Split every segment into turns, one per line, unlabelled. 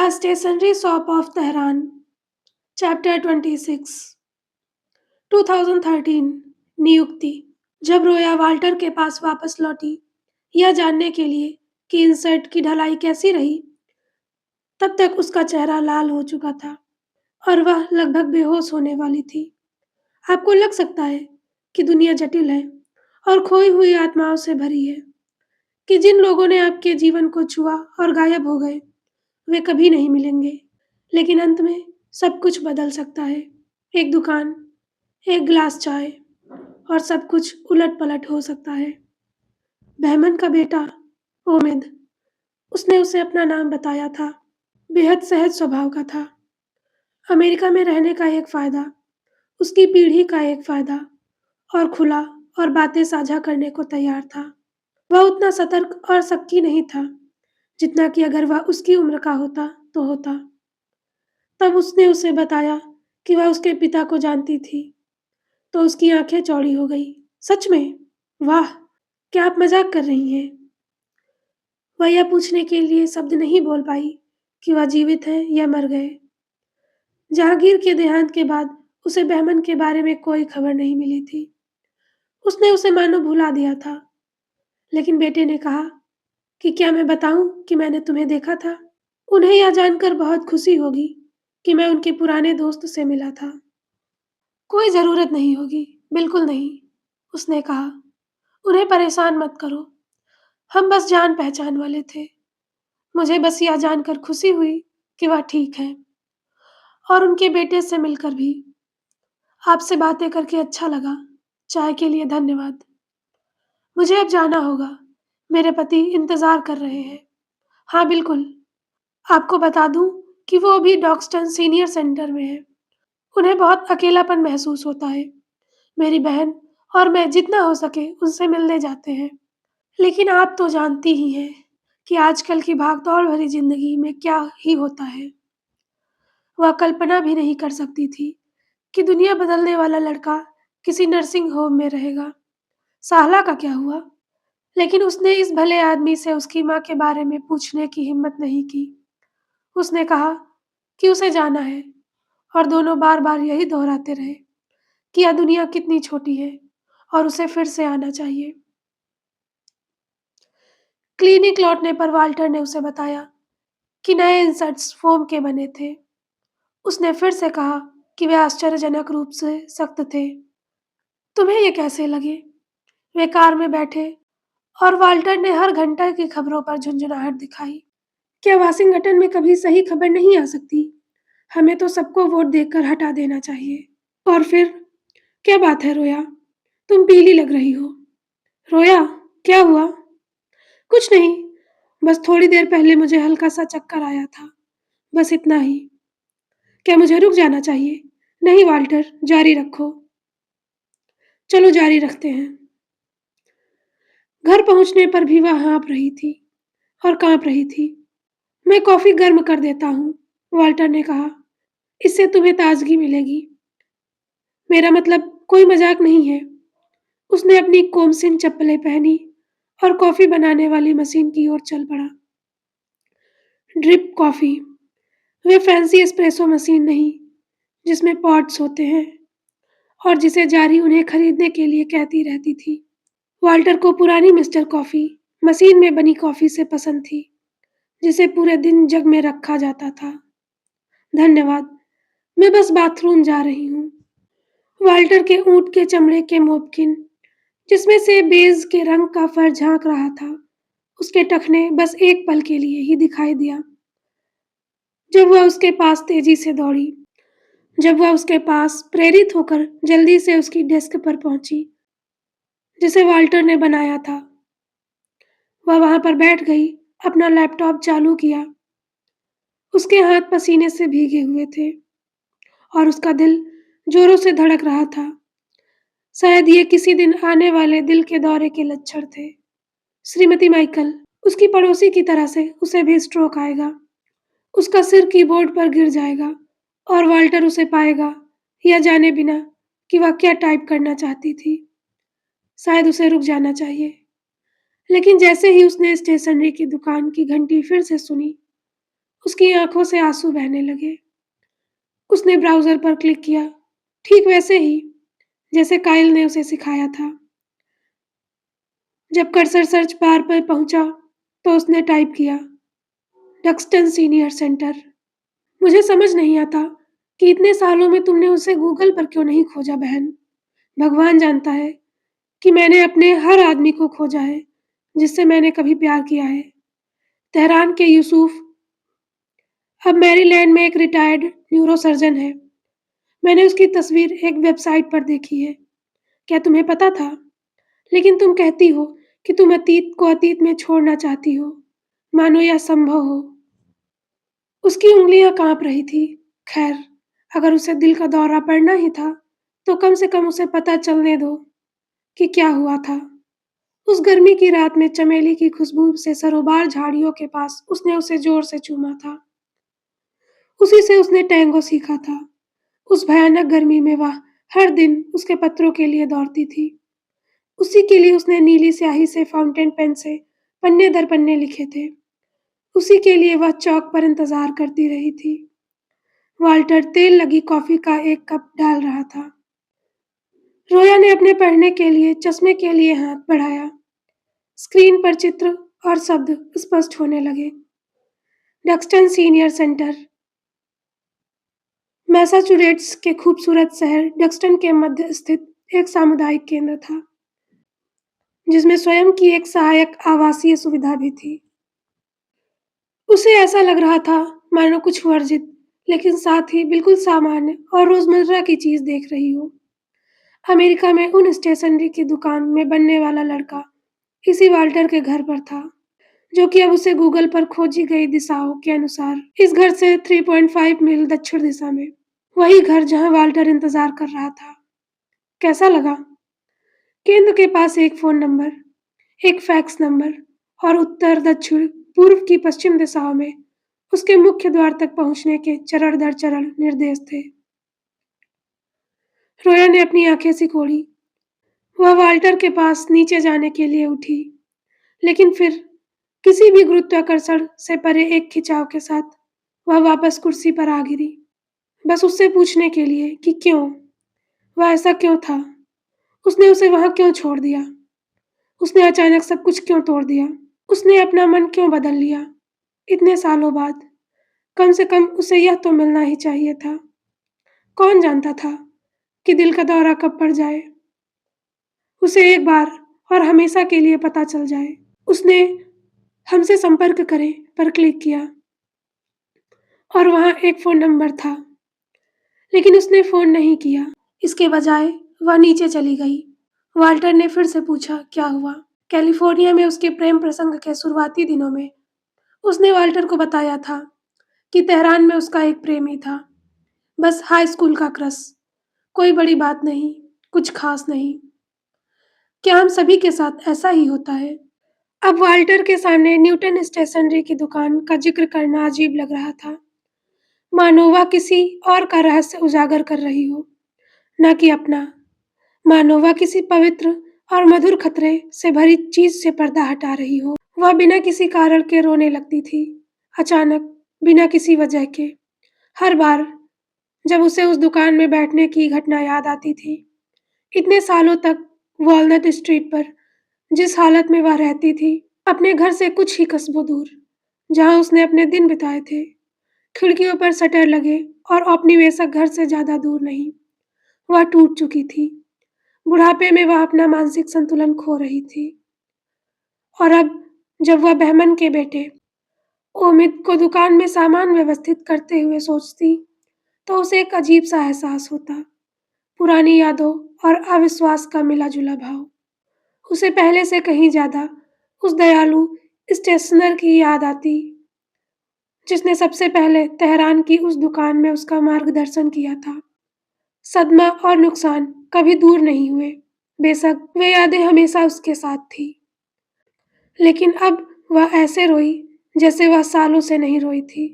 The stationery shop of Tehran chapter 26 2013 नियुक्ति। जब रोया वाल्टर के पास वापस लौटी यह जानने के लिए कि इंसर्ट की ढलाई कैसी रही, तब तक उसका चेहरा लाल हो चुका था और वह लगभग बेहोश होने वाली थी। आपको लग सकता है कि दुनिया जटिल है और खोई हुई आत्माओं से भरी है, कि जिन लोगों ने आपके जीवन को छुआ और गायब हो गए वे कभी नहीं मिलेंगे, लेकिन अंत में सब कुछ बदल सकता है। एक दुकान, एक गिलास चाय और सब कुछ उलट-पलट हो सकता है। बहमन का बेटा ओमिद, उसने उसे अपना नाम बताया था, बेहद सहज स्वभाव का था। अमेरिका में रहने का एक फ़ायदा, उसकी पीढ़ी का एक फ़ायदा और खुला और बातें साझा करने को तैयार था। वह उतना सतर्क और शक्की नहीं था जितना कि अगर वह उसकी उम्र का होता तो होता। तब उसने उसे बताया कि वह उसके पिता को जानती थी, तो उसकी आंखें चौड़ी हो गई। सच में? वाह, क्या आप मजाक कर रही हैं? वह यह पूछने के लिए शब्द नहीं बोल पाई कि वह जीवित है या मर गए। जहांगीर के देहांत के बाद उसे बहमन के बारे में कोई खबर नहीं मिली थी। उसने उसे मानो भुला दिया था। लेकिन बेटे ने कहा कि क्या मैं बताऊं कि मैंने तुम्हें देखा था? उन्हें यह जानकर बहुत खुशी होगी कि मैं उनके पुराने दोस्त से मिला था। कोई ज़रूरत नहीं होगी, बिल्कुल नहीं, उसने कहा। उन्हें परेशान मत करो, हम बस जान-पहचान वाले थे। मुझे बस यह जानकर खुशी हुई कि वह ठीक है और उनके बेटे से मिलकर भी। आपसे बातें करके अच्छा लगा। चाय के लिए धन्यवाद। मुझे अब जाना होगा, मेरे पति इंतज़ार कर रहे हैं। हाँ, बिल्कुल। आपको बता दूँ कि वो अभी डॉक्स्टन सीनियर सेंटर में हैं। उन्हें बहुत अकेलापन महसूस होता है। मेरी बहन और मैं जितना हो सके उनसे मिलने जाते हैं। लेकिन आप तो जानती ही हैं कि आजकल की भागदौड़ भरी ज़िंदगी में क्या ही होता है। वह कल्पना भी नहीं कर सकती थी कि दुनिया बदलने वाला लड़का किसी नर्सिंग होम में रहेगा। साहला का क्या हुआ? लेकिन उसने इस भले आदमी से उसकी माँ के बारे में पूछने की हिम्मत नहीं की। उसने कहा कि उसे जाना है और दोनों बार-बार यही दोहराते रहे कि यह दुनिया कितनी छोटी है और उसे फिर से आना चाहिए। क्लिनिक लौटने पर वाल्टर ने उसे बताया कि नए इंसर्ट्स फोम के बने थे। उसने फिर से कहा कि वे आश्चर्यजनक रूप से सख्त थे। तुम्हें ये कैसे लगे? वे कार में बैठे और वाल्टर ने हर घंटे की खबरों पर झुंझुनाहट दिखाई। क्या वाशिंगटन में कभी सही खबर नहीं आ सकती? हमें तो सबको वोट देकर हटा देना चाहिए। और फिर क्या बात है रोया? तुम पीली लग रही हो। रोया, क्या हुआ? कुछ नहीं, बस थोड़ी देर पहले मुझे हल्का सा चक्कर आया था, बस इतना ही। क्या मुझे रुक जाना चाहिए? नहीं वाल्टर, जारी रखो। चलो जारी रखते हैं। घर पहुंचने पर भी वह हाँफ रही थी और कांप रही थी। मैं कॉफी गर्म कर देता हूँ, वाल्टर ने कहा। इससे तुम्हें ताजगी मिलेगी। मेरा मतलब कोई मजाक नहीं है। उसने अपनी कोमसिन चप्पलें पहनी और कॉफी बनाने वाली मशीन की ओर चल पड़ा। ड्रिप कॉफी, वे फैंसी एस्प्रेसो मशीन नहीं जिसमें पॉट्स होते हैं और जिसे जारी उन्हें खरीदने के लिए कहती रहती थी। वाल्टर को पुरानी मिस्टर कॉफी मशीन में बनी कॉफी से पसंद थी, जिसे पूरे दिन जग में रखा जाता था। धन्यवाद, मैं बस बाथरूम जा रही हूँ। वाल्टर के ऊँट के चमड़े के मोपकिन, जिसमें से बेज के रंग का फर झांक रहा था, उसके टखने बस एक पल के लिए ही दिखाई दिया। जब वह उसके पास तेजी से दौड़ी, जब वह उसके पास प्रेरित होकर जल्दी से उसकी डेस्क पर पहुंची, जिसे वाल्टर ने बनाया था। वह वहां पर बैठ गई, अपना लैपटॉप चालू किया। उसके हाथ पसीने से भीगे हुए थे और उसका दिल जोरों से धड़क रहा था। शायद ये किसी दिन आने वाले दिल के दौरे के लक्षण थे। श्रीमती माइकल, उसकी पड़ोसी की तरह से उसे भी स्ट्रोक आएगा। उसका सिर कीबोर्ड पर गिर जाएगा और वाल्टर उसे पाएगा, यह जाने बिना कि वह क्या टाइप करना चाहती थी। शायद उसे रुक जाना चाहिए। लेकिन जैसे ही उसने स्टेशनरी की दुकान की घंटी फिर से सुनी, उसकी आँखों से आँसू बहने लगे। उसने ब्राउज़र पर क्लिक किया, ठीक वैसे ही जैसे काइल ने उसे सिखाया था। जब कर्सर सर्च बार पर पहुँचा, तो उसने टाइप किया, डक्सटन सीनियर सेंटर। मुझे समझ नहीं आता कि इतने सालों में तुमने उसे गूगल पर क्यों नहीं खोजा बहन। भगवान जानता है कि मैंने अपने हर आदमी को खोजा है, जिससे मैंने कभी प्यार किया है। तेहरान के यूसुफ अब मैरीलैंड में एक रिटायर्ड न्यूरोसर्जन है। मैंने उसकी तस्वीर एक वेबसाइट पर देखी है। क्या तुम्हें पता था? लेकिन तुम कहती हो कि तुम अतीत को अतीत में छोड़ना चाहती हो, मानो यह संभव हो। उसकी उँगलियाँ काँप रही थी। खैर, अगर उसे दिल का दौरा पड़ना ही था, तो कम से कम उसे पता चलने दो कि क्या हुआ था। उस गर्मी की रात में चमेली की खुशबू से सरोबार झाड़ियों के पास उसने उसे जोर से चूमा था। उसी से उसने टैंगो सीखा था। उस भयानक गर्मी में वह हर दिन उसके पत्रों के लिए दौड़ती थी। उसी के लिए उसने नीली स्याही से फाउंटेन पेन से पन्ने दर पन्ने लिखे थे। उसी के लिए वह चौक पर इंतजार करती रही थी। वाल्टर तेल लगी कॉफी का एक कप डाल रहा था। रोया ने अपने पढ़ने के लिए चश्मे के लिए हाथ बढ़ाया। स्क्रीन पर चित्र और शब्द स्पष्ट होने लगे। डक्सटन सीनियर सेंटर। मैसाचुसेट्स के खूबसूरत शहर डक्सटन के मध्य स्थित एक सामुदायिक केंद्र था, जिसमें स्वयं की एक सहायक आवासीय सुविधा भी थी। उसे ऐसा लग रहा था मानो कुछ वर्जित, लेकिन साथ ही बिल्कुल सामान्य और रोजमर्रा की चीज देख रही हो। अमेरिका में उन स्टेशनरी की दुकान में बनने वाला लड़का इसी वाल्टर के घर पर था, जो कि अब उसे गूगल पर खोजी गई दिशाओं के अनुसार इस घर से 3.5 मील दक्षिण दिशा में। वही घर जहां वाल्टर इंतजार कर रहा था। कैसा लगा? केंद्र के पास एक फोन नंबर, एक फैक्स नंबर और उत्तर, दक्षिण, पूर्व की पश्चिम दिशाओं में उसके मुख्य द्वार तक पहुंचने के चरण दर चरण निर्देश थे। रोया ने अपनी आंखें सिकोड़ी। वह वाल्टर के पास नीचे जाने के लिए उठी, लेकिन फिर किसी भी गुरुत्वाकर्षण से परे एक खिंचाव के साथ वह वापस कुर्सी पर आ गिरी, बस उससे पूछने के लिए कि क्यों, वह ऐसा क्यों था, उसने उसे वहां क्यों छोड़ दिया, उसने अचानक सब कुछ क्यों तोड़ दिया, उसने अपना मन क्यों बदल लिया इतने सालों बाद। कम से कम उसे यह तो मिलना ही चाहिए था। कौन जानता था कि दिल का दौरा कब पड़ जाए, उसे एक बार और हमेशा के लिए पता चल जाए। उसने हमसे संपर्क करें पर क्लिक किया और वहां एक फोन नंबर था, लेकिन उसने फोन नहीं किया। इसके बजाय वह नीचे चली गई। वाल्टर ने फिर से पूछा, क्या हुआ? कैलिफोर्निया में उसके प्रेम प्रसंग के शुरुआती दिनों में उसने वाल्टर को बताया था कि तेहरान में उसका एक प्रेमी था, बस हाई स्कूल का क्रश, कोई बड़ी बात नहीं, कुछ खास नहीं। क्या हम सभी के साथ ऐसा ही होता है? अब वाल्टर के सामने न्यूटन स्टेशनरी की दुकान का जिक्र करना अजीब लग रहा था, मानो वह किसी और का रहस्य उजागर कर रही हो, न कि अपना। मानो वह किसी पवित्र और मधुर खतरे से भरी चीज से पर्दा हटा रही हो। वह बिना किसी कारण के रोने लगती थी, अचानक, बिना किसी वजह के। हर बार जब उसे उस दुकान में बैठने की घटना याद आती थी, इतने सालों तक वॉलनट स्ट्रीट पर, जिस हालत में वह रहती थी, अपने घर से कुछ ही कस्बों दूर, जहां उसने अपने दिन बिताए थे। खिड़कियों पर शटर लगे और औपनिवेशिक घर से ज्यादा दूर नहीं। वह टूट चुकी थी। बुढ़ापे में वह अपना मानसिक संतुलन खो रही थी। और अब जब वह बहमन के बेटे ओमिद को दुकान में सामान व्यवस्थित करते हुए सोचती, तो उसे एक अजीब सा एहसास होता, पुरानी यादों और अविश्वास का मिला जुला भाव। उसे पहले से कहीं ज्यादा उस दयालु स्टेशनर की याद आती, जिसने सबसे पहले तेहरान की उस दुकान में उसका मार्गदर्शन किया था। सदमा और नुकसान कभी दूर नहीं हुए, बेशक वे यादें हमेशा उसके साथ थी। लेकिन अब वह ऐसे रोई जैसे वह सालों से नहीं रोई थी।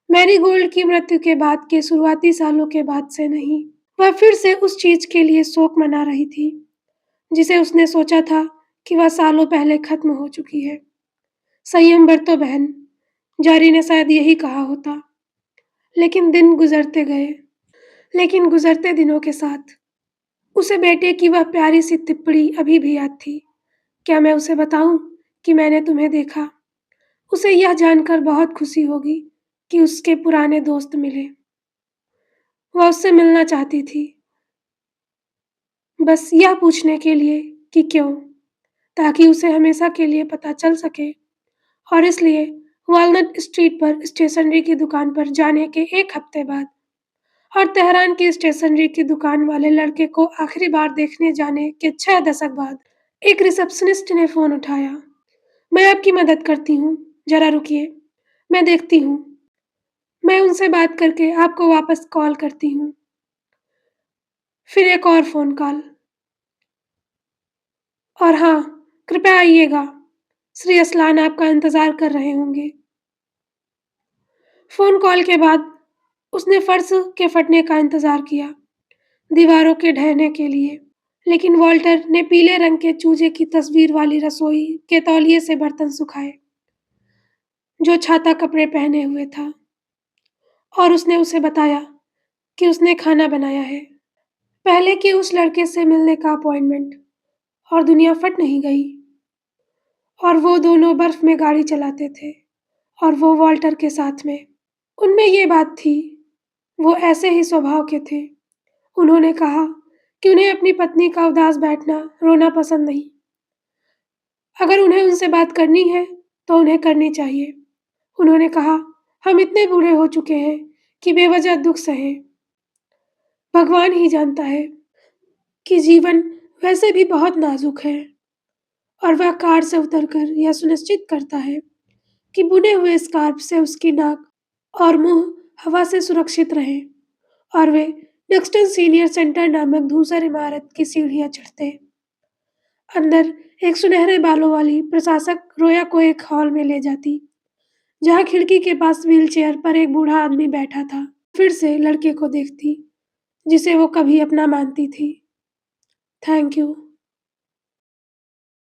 मैरीगोल्ड की मृत्यु के बाद के शुरुआती सालों के बाद से नहीं। वह फिर से उस चीज के लिए शोक मना रही थी, जिसे उसने सोचा था कि वह सालों पहले खत्म हो चुकी है। संयम बरतो बहन, जारी ने शायद यही कहा होता, लेकिन दिन गुज़रते गए। लेकिन गुज़रते दिनों के साथ उसे बेटे की वह प्यारी-सी टिप्पणी अभी भी याद थी। क्या मैं उसे बताऊँ कि मैंने तुम्हें देखा? उसे यह जानकर बहुत खुशी होगी कि उसके पुराने दोस्त मिले। वह उससे मिलना चाहती थी, बस यह पूछने के लिए कि क्यों? ताकि उसे हमेशा के लिए पता चल सके और इसलिए वॉलनट स्ट्रीट पर स्टेशनरी की दुकान पर जाने के 1 हफ्ते बाद और तेहरान की स्टेशनरी की दुकान वाले लड़के को आखिरी बार देखने जाने के 6 दशक बाद एक रिसेप्शनिस्ट ने फ़ोन उठाया। मैं आपकी मदद करती हूँ, ज़रा रुकिए, मैं देखती हूँ। मैं उनसे बात करके आपको वापस कॉल करती हूँ। फिर एक और फ़ोन कॉल और हाँ, कृपया आइएगा। श्री असलान आपका इंतज़ार कर रहे होंगे। फ़ोन कॉल के बाद उसने फर्श के फटने का इंतज़ार किया, दीवारों के ढहने के लिए। लेकिन वॉल्टर ने पीले रंग के चूजे की तस्वीर वाली रसोई के तौलिए से बर्तन सुखाए, जो छाता कपड़े पहने हुए था, और उसने उसे बताया कि उसने खाना बनाया है। पहले कि उस लड़के से मिलने का अपॉइंटमेंट और दुनिया फट नहीं गई और वो दोनों बर्फ में गाड़ी चलाते थे और वो वॉल्टर के साथ में। उनमें ये बात थी, वो ऐसे ही स्वभाव के थे। उन्होंने कहा कि उन्हें अपनी पत्नी का उदास बैठना, रोना पसंद नहीं। अगर उन्हें उनसे बात करनी है, तो उन्हें करनी चाहिए। उन्होंने कहा, हम इतने बूढ़े हो चुके हैं कि बेवजह दुःख सहें। भगवान ही जानता है कि जीवन वैसे भी बहुत नाज़ुक है और वह कार से उतरकर यह सुनिश्चित करता है कि बुने हुए स्कार्फ से उसकी नाक और मुंह हवा से सुरक्षित रहें और वे डक्सटन सीनियर सेंटर नामक धूसर इमारत की सीढ़ियां चढ़ते। अंदर एक सुनहरे बालों वाली प्रशासक रोया को एक हॉल में ले जाती, जहाँ खिड़की के पास व्हीलचेयर पर एक बूढ़ा आदमी बैठा था। फिर से लड़के को देखती, जिसे वो कभी अपना मानती थी। Thank you.